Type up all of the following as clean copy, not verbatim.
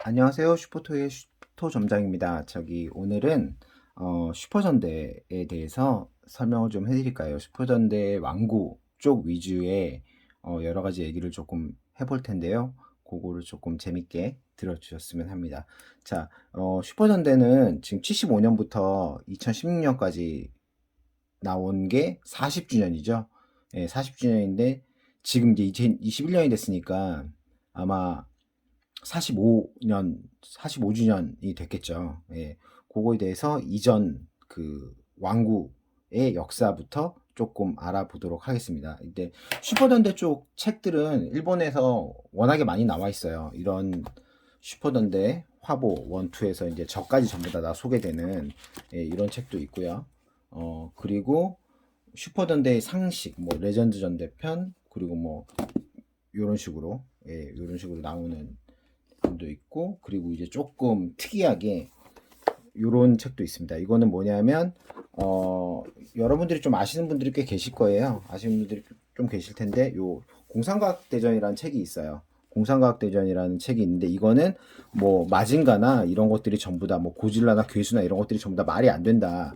안녕하세요. 슈퍼토의 슈퍼토 점장입니다. 오늘은 슈퍼전대에 대해서 설명을 좀 해드릴까요? 슈퍼전대 완구 쪽 위주의 여러 가지 얘기를 조금 해볼 텐데요. 그거를 조금 재밌게 들어주셨으면 합니다. 자, 슈퍼전대는 지금 75년부터 2016년까지 나온 게 40주년이죠. 예, 40주년인데 지금 이제 2021년이 됐으니까 아마 45년, 45주년이 됐겠죠. 예, 그거에 대해서 이전 그 왕구의 역사부터 조금 알아보도록 하겠습니다. 이제 슈퍼던데 쪽 책들은 일본에서 워낙에 많이 나와 있어요. 이런 슈퍼던데 화보 1, 2에서 이제 저까지 전부 다 소개되는 이런 책도 있고요. 그리고 슈퍼던데의 상식, 뭐 레전드 전대편, 그리고 뭐 이런 식으로 이런 식으로 나오는 분도 있고, 그리고 이제 조금 특이하게 요런 책도 있습니다. 이거는 뭐냐면 여러분들이 좀 아시는 분들이 꽤 계실 거예요. 아시는 분들이 좀 계실 텐데, 요 공상과학대전이라는 책이 있어요. 공상과학대전이라는 책이 있는데, 이거는 뭐 마징가나 이런 것들이 전부 다 뭐 고질라나 괴수나 이런 것들이 전부 다 말이 안 된다는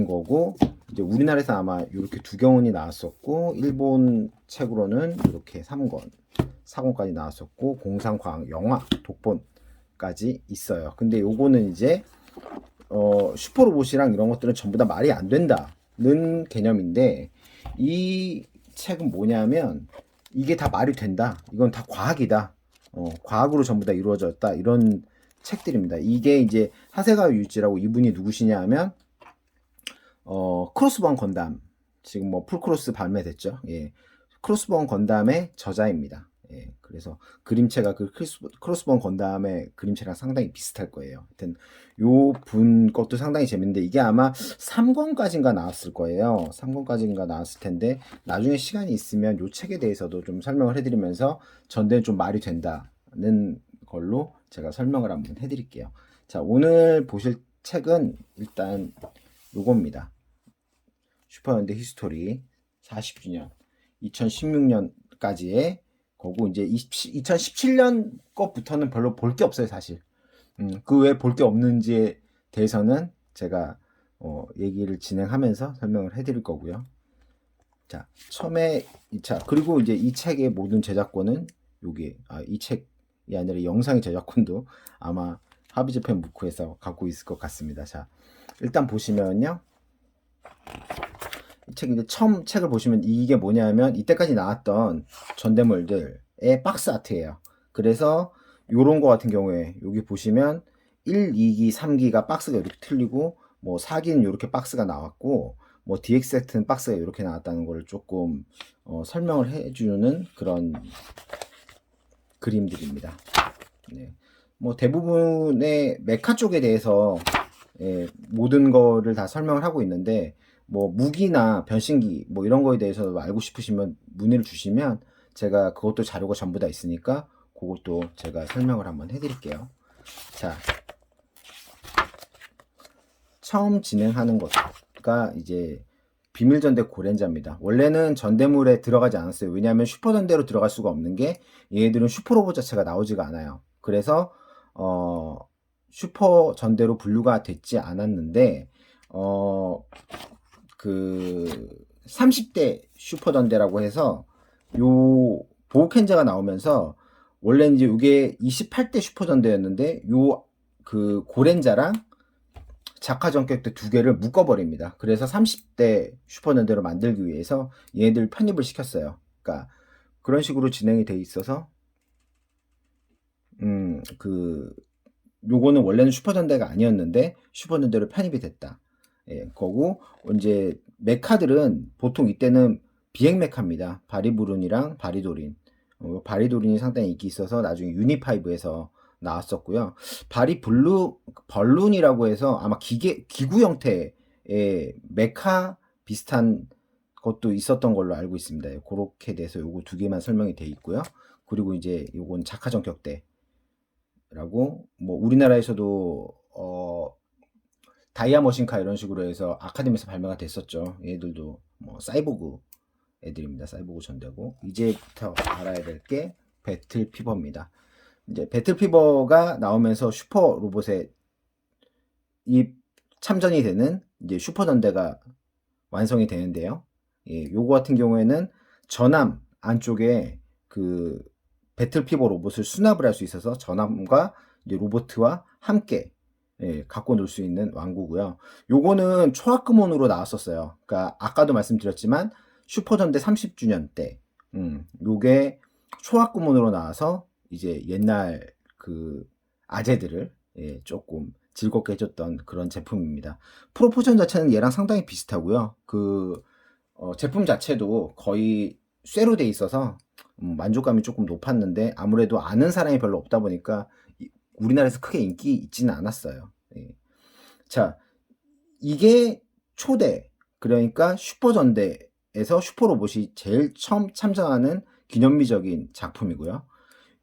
거고, 이제 우리나라에서 아마 이렇게 두 경운이 나왔었고, 일본 책으로는 이렇게 3권 4권까지 나왔었고, 공상과학 영화 독본까지 있어요. 근데 요거는 이제 슈퍼로봇이랑 이런 것들은 전부 다 말이 안 된다는 개념인데, 이 책은 뭐냐면 이게 다 말이 된다. 이건 다 과학이다. 과학으로 전부 다 이루어졌다. 이런 책들입니다. 이게 이제 하세가와 유이치라고, 이분이 누구시냐 하면 크로스본 건담, 지금 뭐 풀크로스 발매됐죠. 예. 크로스본 건담의 저자입니다. 예. 그래서 그림체가 그 크로스본 건담의 그림체랑 상당히 비슷할 거예요. 하여튼 요 분 것도 상당히 재밌는데, 이게 아마 3권까지인가 나왔을 거예요. 3권까지인가 나왔을 텐데, 나중에 시간이 있으면 요 책에 대해서도 좀 설명을 해드리면서 전대는 좀 말이 된다는 걸로 제가 설명을 한번 해드릴게요. 자, 오늘 보실 책은 일단 요겁니다. 슈퍼현대 히스토리 40주년 2016년까지의 거고, 이제 2017년 것부터는 별로 볼 게 없어요, 사실. 그 왜 볼 게 없는지에 대해서는 제가 얘기를 진행하면서 설명을 해드릴 거고요. 자, 처음에 그리고 이제 이 책의 모든 제작권은 이 책이 아니라 영상의 제작권도 아마 하비즈펜 무크에서 갖고 있을 것 같습니다. 자, 일단 보시면요. 책 이제 처음 책을 보시면 이게 뭐냐면 이때까지 나왔던 전대물들의 박스 아트예요. 그래서 요런 거 같은 경우에 여기 보시면 1, 2기, 3기가 박스가 이렇게 틀리고, 뭐 4기는 이렇게 박스가 나왔고, 뭐 DXZ는 박스가 이렇게 나왔다는 걸 조금 설명을 해주는 그런 그림들입니다. 네. 뭐 대부분의 메카 쪽에 대해서 모든 거를 다 설명을 하고 있는데, 뭐 무기나 변신기 뭐 이런 거에 대해서 알고 싶으시면 문의를 주시면 제가 그것도 자료가 전부 다 있으니까 그것도 제가 설명을 한번 해드릴게요. 자, 처음 진행하는 것가 이제 비밀전대 고렌자입니다. 원래는 전대물에 들어가지 않았어요. 왜냐하면 슈퍼전대로 들어갈 수가 없는 게, 얘들은 슈퍼로봇 자체가 나오지가 않아요. 그래서 슈퍼전대로 분류가 됐지 않았는데, 그 30대 슈퍼전대라고 해서 요 보호켄자가 나오면서, 원래 이제 이게 28대 슈퍼전대였는데 요 그 고렌자랑 자카 전격대 두 개를 묶어버립니다. 그래서 30대 슈퍼전대로 만들기 위해서 얘네들 편입을 시켰어요. 그러니까 그런 식으로 진행이 돼 있어서 그 요거는 원래는 슈퍼전대가 아니었는데 슈퍼전대로 편입이 됐다. 예, 거고 이제 메카들은 보통 이때는 비행 메카입니다. 바리부룬이랑 바리도린. 바리도린이 상당히 인기 있어서 나중에 유니5에서 나왔었고요. 벌룬이라고 해서 아마 기구 형태의 메카 비슷한 것도 있었던 걸로 알고 있습니다. 그렇게 돼서 요거 두 개만 설명이 돼 있고요. 그리고 이제 요건 자카 전격대 라고, 뭐 우리나라에서도 다이아머신카 이런 식으로 해서 아카데미에서 발매가 됐었죠. 얘들도 뭐 사이보그 애들입니다. 사이보그 전대고, 이제부터 알아야 될 게 배틀 피버입니다. 이제 배틀피버가 나오면서 슈퍼 로봇에 이 참전이 되는 이제 슈퍼전대가 완성이 되는데요. 예, 요거 같은 경우에는 전함 안쪽에 그 배틀피버 로봇을 수납을 할 수 있어서 전함과 이제 로봇과 함께 예, 갖고 놀 수 있는 완구고요. 요거는 초합금온으로 나왔었어요. 그러니까 아까도 말씀드렸지만 슈퍼전대 30주년 때 요게 초합금온으로 나와서 이제 옛날 그 아재들을 예, 조금 즐겁게 해줬던 그런 제품입니다. 프로포션 자체는 얘랑 상당히 비슷하고요. 그 제품 자체도 거의 쇠로 돼 있어서 만족감이 조금 높았는데 아무래도 아는 사람이 별로 없다 보니까 우리나라에서 크게 인기 있지는 않았어요. 예. 자, 이게 초대, 그러니까 슈퍼전대에서 슈퍼로봇이 제일 처음 참전하는 기념비적인 작품이고요.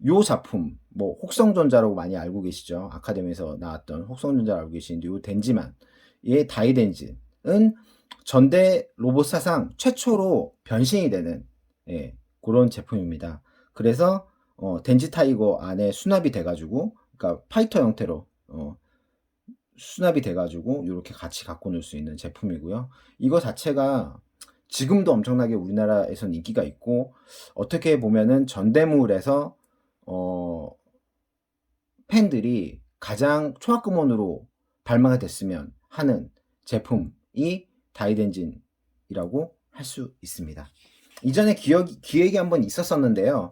요 작품, 뭐 혹성전자라고 많이 알고 계시죠? 아카데미에서 나왔던 혹성전자를 알고 계시는데 요 덴지만, 얘 다이덴진은 전대 로봇 사상 최초로 변신이 되는 예, 그런 제품입니다. 그래서 덴지 타이거 안에 수납이 돼가지고, 그러니까 파이터 형태로 수납이 돼가지고 이렇게 같이 갖고 놀 수 있는 제품이고요. 이거 자체가 지금도 엄청나게 우리나라에선 인기가 있고 어떻게 보면은 전대물에서 팬들이 가장 초합금온으로 발매가 됐으면 하는 제품이 다이덴진이라고 할 수 있습니다. 이전에 기획이 한번 있었었는데요.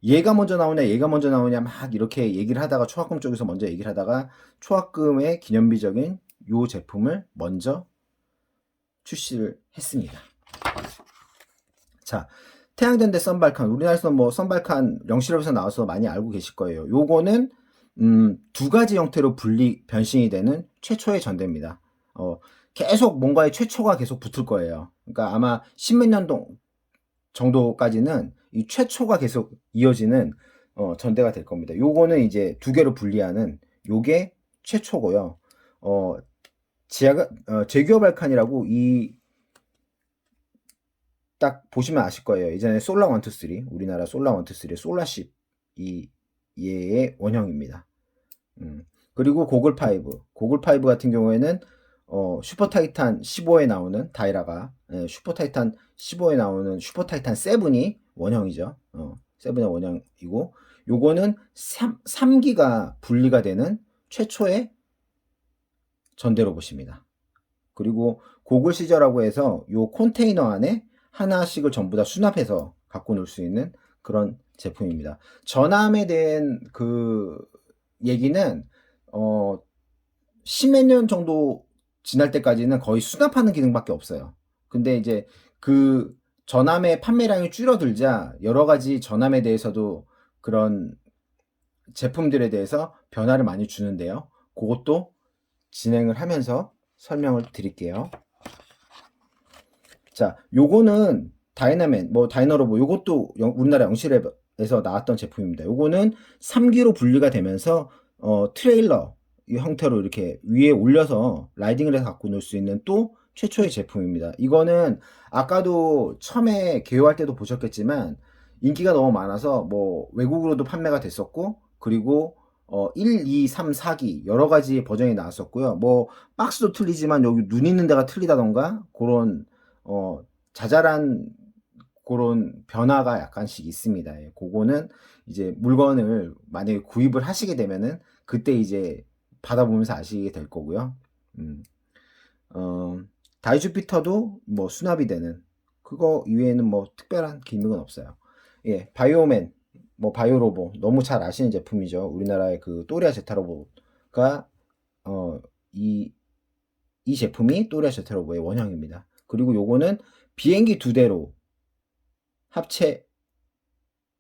얘가 먼저 나오냐 얘가 먼저 나오냐 막 이렇게 얘기를 하다가 초합금 쪽에서 먼저 얘기를 하다가 초합금의 기념비적인 요 제품을 먼저 출시를 했습니다. 자, 태양전대 썬발칸, 우리나라에서 뭐 썬발칸 영실업에서 나와서 많이 알고 계실 거예요. 요거는 두 가지 형태로 변신이 되는 최초의 전대입니다. 계속 뭔가의 최초가 계속 붙을 거예요. 그러니까 아마 십몇 년 정도까지는 이 최초가 계속 이어지는 전대가 될 겁니다. 요거는 이제 두 개로 분리하는 요게 최초고요. 제규어 발칸이라고 딱 보시면 아실 거예요. 예전에 솔라 1, 2, 3 우리나라 솔라 1, 2, 3의 솔라십 얘의 원형입니다. 그리고 고글5 같은 경우에는 슈퍼 타이탄 15에 나오는 다이라가 슈퍼 타이탄 15에 나오는 슈퍼 타이탄 7이 원형이죠. 7의 원형이고 요거는 3기가 분리가 되는 최초의 전대 로봇입니다. 그리고 고글 시저라고 해서 요 컨테이너 안에 하나씩을 전부 다 수납해서 갖고 놀 수 있는 그런 제품입니다. 전함에 대한 그 얘기는 십몇 년 정도 지날 때까지는 거의 수납하는 기능밖에 없어요. 근데 이제 그 전함의 판매량이 줄어들자 여러 가지 전함에 대해서도 그런 제품들에 대해서 변화를 많이 주는데요. 그것도 진행을 하면서 설명을 드릴게요. 자, 요거는 다이나맨, 뭐 다이너로보, 요것도 우리나라 영실에서 나왔던 제품입니다. 요거는 3기로 분리가 되면서 트레일러 형태로 이렇게 위에 올려서 라이딩을 해서 갖고 놀 수 있는 또 최초의 제품입니다. 이거는 아까도 처음에 개요할 때도 보셨겠지만 인기가 너무 많아서 뭐 외국으로도 판매가 됐었고 그리고 1, 2, 3, 4기 여러 가지 버전이 나왔었고요. 뭐 박스도 틀리지만 여기 눈 있는 데가 틀리다던가 그런 자잘한 그런 변화가 약간씩 있습니다. 예, 그거는 이제 물건을 만약에 구입을 하시게 되면은 그때 이제 받아보면서 아시게 될 거고요. 다이주피터도 뭐 수납이 되는 그거 이외에는 뭐 특별한 기능은 없어요. 예, 바이오맨, 뭐 바이오로보 너무 잘 아시는 제품이죠. 우리나라의 그 또리아 제타로보가 이 제품이 또리아 제타로보의 원형입니다. 그리고 요거는 비행기 2대로 합체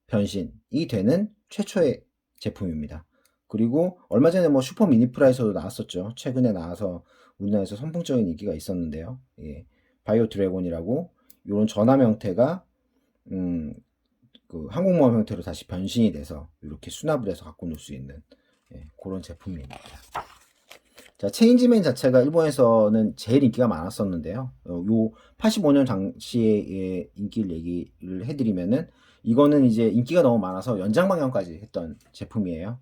변신이 되는 최초의 제품입니다. 그리고 얼마 전에 뭐 슈퍼 미니프라에서도 나왔었죠. 최근에 나와서 우리나라에서 선풍적인 인기가 있었는데요. 예, 바이오 드래곤이라고 이런 전함 형태가 그 항공모함 형태로 다시 변신이 돼서 이렇게 수납을 해서 갖고 놀 수 있는 그런 제품입니다. 자, 체인지맨 자체가 일본에서는 제일 인기가 많았었는데요. 요 85년 당시의 인기를 얘기를 해드리면은 이거는 이제 인기가 너무 많아서 연장 방영까지 했던 제품이에요.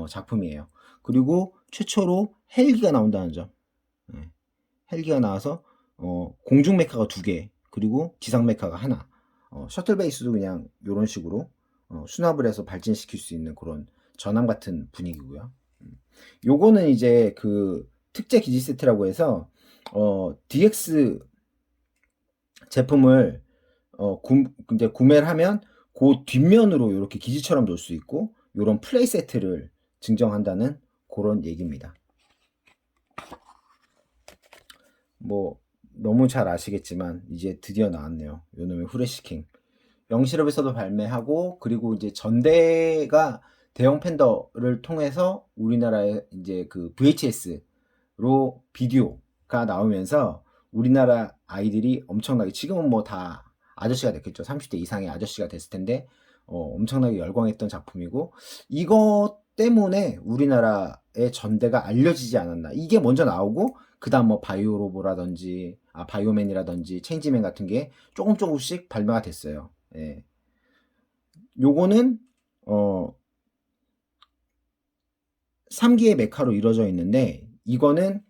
작품이에요. 그리고 최초로 헬기가 나온다는 점. 예, 헬기가 나와서 공중 메카가 2개, 그리고 지상 메카가 하나. 셔틀 베이스도 그냥 요런 식으로 수납을 해서 발진시킬 수 있는 그런 전함 같은 분위기고요. 요거는 이제 그 특제 기지 세트라고 해서 DX 제품을 이제 구매를 하면 그 뒷면으로 이렇게 기지처럼 놓을 수 있고 요런 플레이 세트를 증정한다는 그런 얘기입니다. 뭐 너무 잘 아시겠지만 이제 드디어 나왔네요. 요놈의 후레쉬킹. 영실업에서도 발매하고, 그리고 이제 전대가 대형 팬더를 통해서 우리나라에 이제 그 VHS로 비디오가 나오면서 우리나라 아이들이 엄청나게, 지금은 뭐 다 아저씨가 됐겠죠. 30대 이상의 아저씨가 됐을 텐데 엄청나게 열광했던 작품이고, 이것 때문에 우리나라의 전대가 알려지지 않았나. 이게 먼저 나오고 그 다음 뭐 바이오로보라든지 바이오맨이라든지 체인지맨 같은 게 조금씩 발매가 됐어요. 예. 요거는 3기의 메카로 이루어져 있는데, 이거는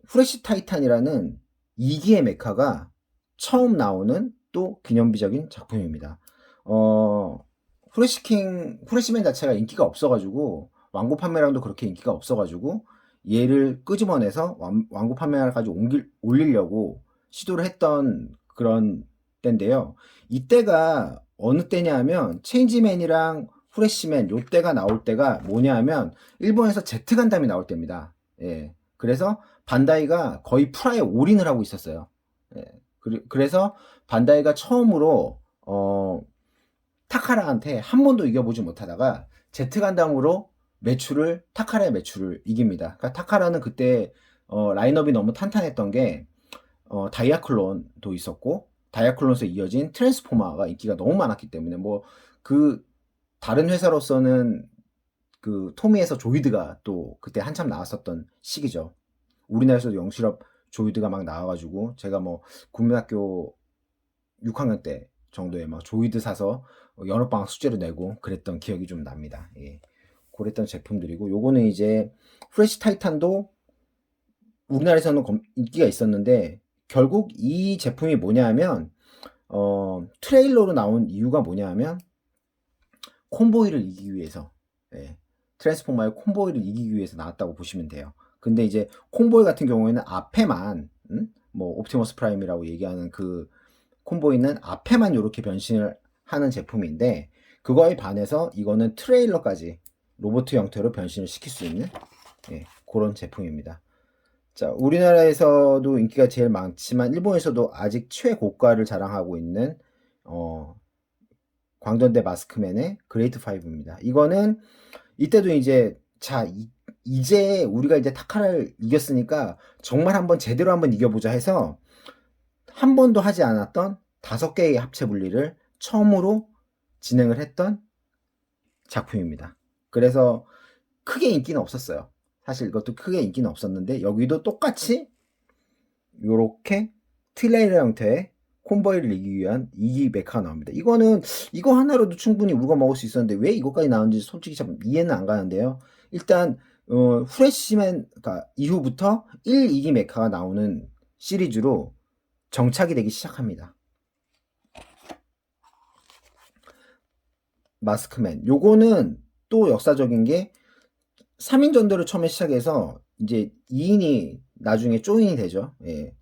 후레쉬 타이탄이라는 2기의 메카가 처음 나오는 또 기념비적인 작품입니다. 후레쉬맨 자체가 인기가 없어가지고, 완구 판매량도 그렇게 인기가 없어가지고, 얘를 끄집어내서 완구 판매량까지 올리려고 시도를 했던 그런 때인데요. 이때가 어느 때냐 하면, 체인지맨이랑 후레쉬맨 요 때가 나올 때가 뭐냐 하면, 일본에서 제트 간담이 나올 때입니다. 예. 그래서 반다이가 거의 풀아에 올인을 하고 있었어요. 예. 그래서 반다이가 처음으로 타카라한테 한 번도 이겨보지 못하다가 제트 간담으로 타카라의 매출을 이깁니다. 그러니까 타카라는 그때 라인업이 너무 탄탄했던 게 다이아클론도 있었고, 다이아클론에서 이어진 트랜스포머가 인기가 너무 많았기 때문에, 뭐 그 다른 회사로서는 그 토미에서 조이드가 또 그때 한참 나왔었던 시기죠. 우리나라에서도 영실업 조이드가 막 나와가지고, 제가 뭐 국민학교 6학년 때 정도에 막 조이드 사서 여름방학 숙제로 내고 그랬던 기억이 좀 납니다. 예. 그랬던 제품들이고, 요거는 이제 프레시 타이탄도 우리나라에서는 인기가 있었는데, 결국 이 제품이 뭐냐 하면 트레일러로 나온 이유가 뭐냐 하면 콤보이를 이기기 위해서, 예. 트랜스포머의 콤보이를 이기기 위해서 나왔다고 보시면 돼요. 근데 이제 콤보이 같은 경우에는 앞에만 뭐 옵티머스 프라임이라고 얘기하는 그 콤보이는 앞에만 이렇게 변신을 하는 제품인데, 그거에 반해서 이거는 트레일러까지 로봇 형태로 변신을 시킬 수 있는 그런 제품입니다. 자, 우리나라에서도 인기가 제일 많지만 일본에서도 아직 최고가를 자랑하고 있는 광전대 마스크맨의 그레이트 5입니다. 이거는 이때도 이제 이제 우리가 이제 타카를 이겼으니까 정말 한번 제대로 한번 이겨보자 해서 한 번도 하지 않았던 5개의 합체 분리를 처음으로 진행을 했던 작품입니다. 그래서 크게 인기는 없었어요. 사실 이것도 크게 인기는 없었는데, 여기도 똑같이 요렇게 트레일러 형태의 콤보이를 이기기 위한 2기 메카가 나옵니다. 이거 하나로도 충분히 우리가 먹을 수 있었는데 왜 이것까지 나오는지 솔직히 참 이해는 안 가는데요. 일단 후레쉬맨 이후부터 1, 2기 메카가 나오는 시리즈로 정착이 되기 시작합니다. 마스크맨, 요거는 또 역사적인 게 3인 전도를 처음에 시작해서 이제 2인이 나중에 조인이 되죠. 예.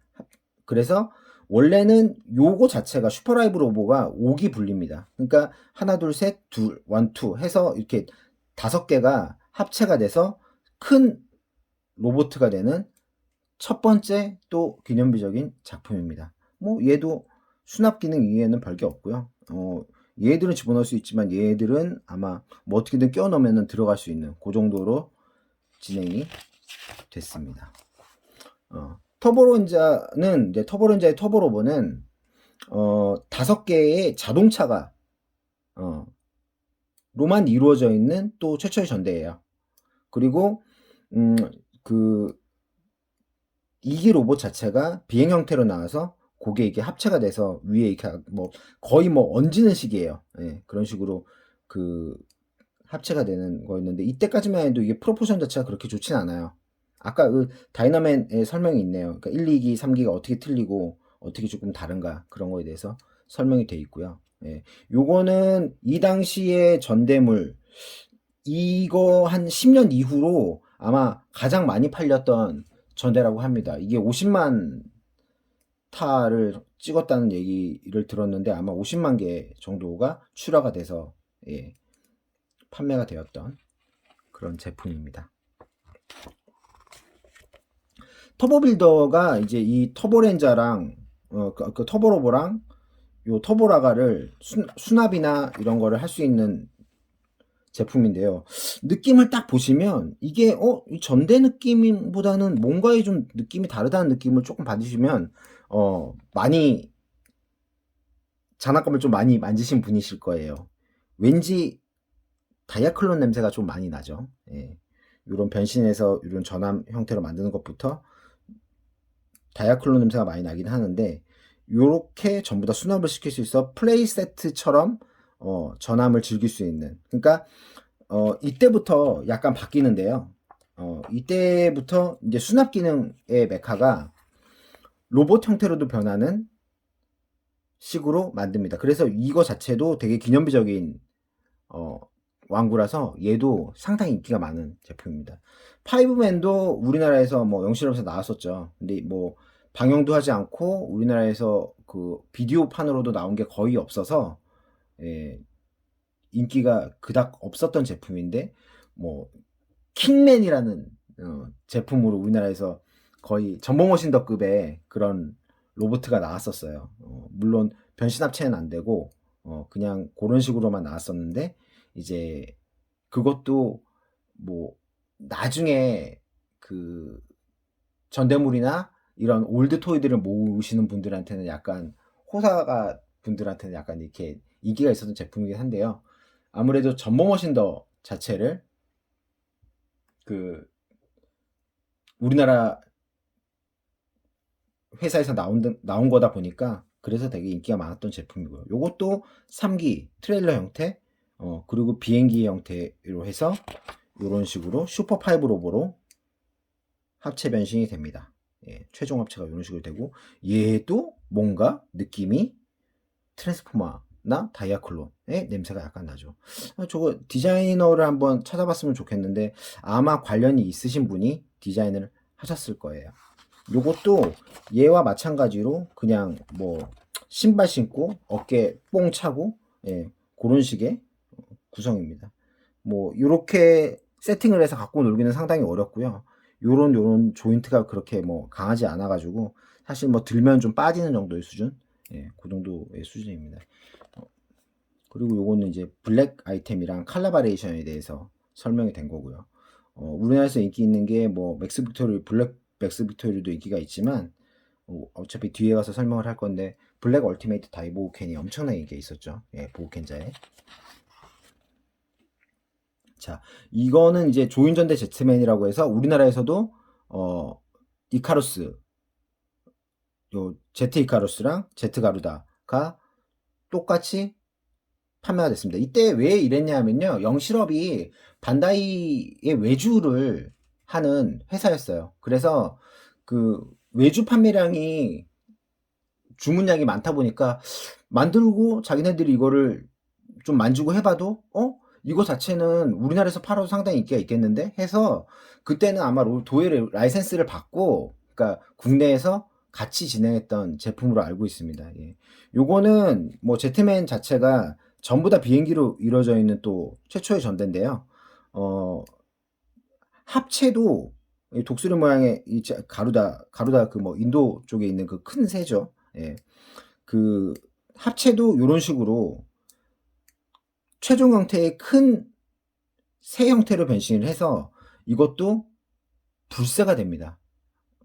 그래서 원래는 요거 자체가 슈퍼라이브 로보가 5기 분리입니다. 그러니까 하나, 둘, 셋, 둘, 원, 투 해서 이렇게 5개가 합체가 돼서 큰 로보트가 되는 첫 번째 또 기념비적인 작품입니다. 뭐 얘도 수납 기능 이외에는 별게 없고요. 얘들은 집어넣을 수 있지만 얘들은 아마 뭐 어떻게든 끼워 넣으면 들어갈 수 있는 그 정도로 진행이 됐습니다. 터보론자는 이제 터보론자의 터보로보는 5개의 자동차가 로만 이루어져 있는 또 최초의 전대예요. 그리고 그 2기 로봇 자체가 비행 형태로 나와서 그게 이게 합체가 돼서 위에 이렇게 뭐 거의 뭐 얹는 식이에요. 예, 그런 식으로 그 합체가 되는 거였는데 이때까지만 해도 이게 프로포션 자체가 그렇게 좋진 않아요. 아까 그 다이너맨의 설명이 있네요. 그러니까 1, 2기, 3기가 어떻게 틀리고 어떻게 조금 다른가 그런 거에 대해서 설명이 돼 있고요. 예. 요거는 이 당시에 전대물 이거 한 10년 이후로 아마 가장 많이 팔렸던 전대라고 합니다. 이게 50만 타를 찍었다는 얘기를 들었는데 아마 50만 개 정도가 출하가 돼서 예, 판매가 되었던 그런 제품입니다. 터보빌더가 이제 이 터보렌자랑 그 터보로보랑 요 터보라가를 수납이나 이런 거를 할 수 있는 제품인데요. 느낌을 딱 보시면 이게 이 전대 느낌보다는 뭔가에 좀 느낌이 다르다는 느낌을 조금 받으시면 많이 장난감을 좀 많이 만지신 분이실 거예요. 왠지 다이아클론 냄새가 좀 많이 나죠. 예. 이런 변신해서 이런 전함 형태로 만드는 것부터 다이아클론 냄새가 많이 나긴 하는데 요렇게 전부 다 수납을 시킬 수 있어 플레이 세트처럼 전함을 즐길 수 있는, 그러니까 이때부터 약간 바뀌는데요. 이때부터 이제 수납 기능의 메카가 로봇 형태로도 변하는 식으로 만듭니다. 그래서 이거 자체도 되게 기념비적인 왕구라서 얘도 상당히 인기가 많은 제품입니다. 파이브맨도 우리나라에서 뭐 영실험에서 나왔었죠. 근데 뭐 방영도 하지 않고 우리나라에서 그 비디오판으로도 나온 게 거의 없어서 예, 인기가 그닥 없었던 제품인데 뭐 킹맨이라는 제품으로 우리나라에서 거의 전범머신더급의 그런 로보트가 나왔었어요. 물론 변신 합체는 안 되고 그냥 그런 식으로만 나왔었는데 이제 그것도 뭐 나중에 그 전대물이나 이런 올드 토이들을 모으시는 분들한테는 약간 호사가 분들한테는 약간 이렇게 인기가 있었던 제품이긴 한데요. 아무래도 전범머신더 자체를 그 우리나라 회사에서 나온 거다 보니까 그래서 되게 인기가 많았던 제품이고요. 요것도 3기 트레일러 형태, 그리고 비행기 형태로 해서 이런 식으로 슈퍼5 로보로 합체 변신이 됩니다. 예, 최종 합체가 이런 식으로 되고 얘도 뭔가 느낌이 트랜스포머나 다이아클론의 냄새가 약간 나죠. 저거 디자이너를 한번 찾아봤으면 좋겠는데 아마 관련이 있으신 분이 디자인을 하셨을 거예요. 요것도 얘와 마찬가지로 그냥 뭐 신발 신고 어깨 뽕 차고 예, 그런 식의 구성입니다. 뭐 요렇게 세팅을 해서 갖고 놀기는 상당히 어렵고요. 요런 조인트가 그렇게 뭐 강하지 않아 가지고 사실 뭐 들면 좀 빠지는 정도의 수준, 예, 그 정도의 수준입니다. 그리고 요거는 이제 블랙 아이템이랑 칼라 바리에이션에 대해서 설명이 된 거고요. 우리나라에서 인기 있는 게 뭐 맥스 빅토리, 블랙 맥스 빅토리도 인기가 있지만 어차피 뒤에 가서 설명을 할 건데 블랙 얼티메이트 다이보우캔이 엄청나게 인기가 있었죠. 예, 보우캔자에. 자, 이거는 이제 조인전대 제트맨이라고 해서 우리나라에서도 이카루스, 요 제트 이카루스랑 제트 가루다가 똑같이 판매가 됐습니다. 이때 왜 이랬냐면요. 영실업이 반다이의 외주를 하는 회사였어요. 그래서 그 외주 판매량이 주문량이 많다 보니까 만들고 자기네들이 이거를 좀 만지고 해봐도 이거 자체는 우리나라에서 팔아도 상당히 인기가 있겠는데 해서 그때는 아마 도일의 라이센스를 받고 그러니까 국내에서 같이 진행했던 제품으로 알고 있습니다. 예. 요거는 뭐 제트맨 자체가 전부 다 비행기로 이루어져 있는 또 최초의 전대인데요. 합체도 독수리 모양의 이 가루다 그 뭐 인도 쪽에 있는 그 큰 새죠. 예. 그 합체도 이런 식으로 최종 형태의 큰 새 형태로 변신을 해서 이것도 불새가 됩니다.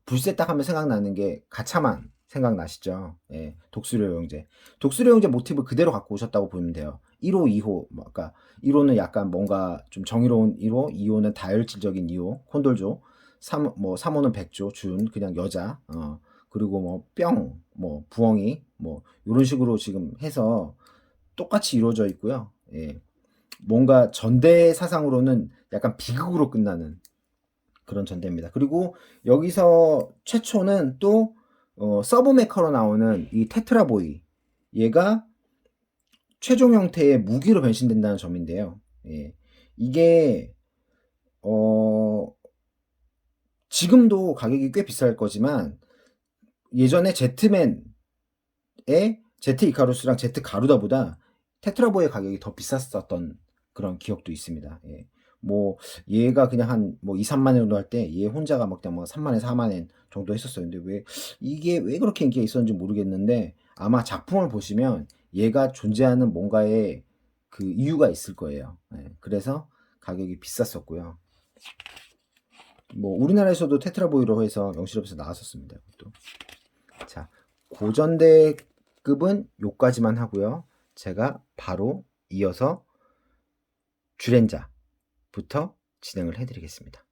불새 딱 하면 생각나는 게 가차만 생각나시죠? 예, 독수리 형제. 독수리 형제 모티브 그대로 갖고 오셨다고 보면 돼요. 1호, 2호, 뭐 아까 1호는 약간 뭔가 좀 정의로운 1호, 2호는 다혈질적인 2호, 콘돌조, 3호는 백조, 준, 그냥 여자, 그리고 뭐 뭐 부엉이 뭐 요런 식으로 지금 해서 똑같이 이루어져 있고요. 예. 뭔가 전대 사상으로는 약간 비극으로 끝나는 그런 전대입니다. 그리고 여기서 최초는 또 서브 메카로 나오는 이 테트라보이, 얘가 최종 형태의 무기로 변신된다는 점인데요. 예. 이게 지금도 가격이 꽤 비쌀 거지만 예전에 제트맨의 제트 이카루스랑 제트 가루다보다 테트라보의 가격이 더 비쌌었던 그런 기억도 있습니다. 예. 뭐 얘가 그냥 한 뭐 2, 3만 원 정도 할 때 얘 혼자가 막 그냥 뭐 3만 원, 4만 원 정도 했었어요. 근데 왜 이게 왜 그렇게 인기가 있었는지 모르겠는데 아마 작품을 보시면 얘가 존재하는 뭔가의 그 이유가 있을 거예요. 예. 그래서 가격이 비쌌었고요. 뭐 우리나라에서도 테트라보이로 해서 영실업에서 나왔었습니다. 또. 자, 고전대급은 요까지만 하고요. 제가 바로 이어서 쥬렌자부터 진행을 해드리겠습니다.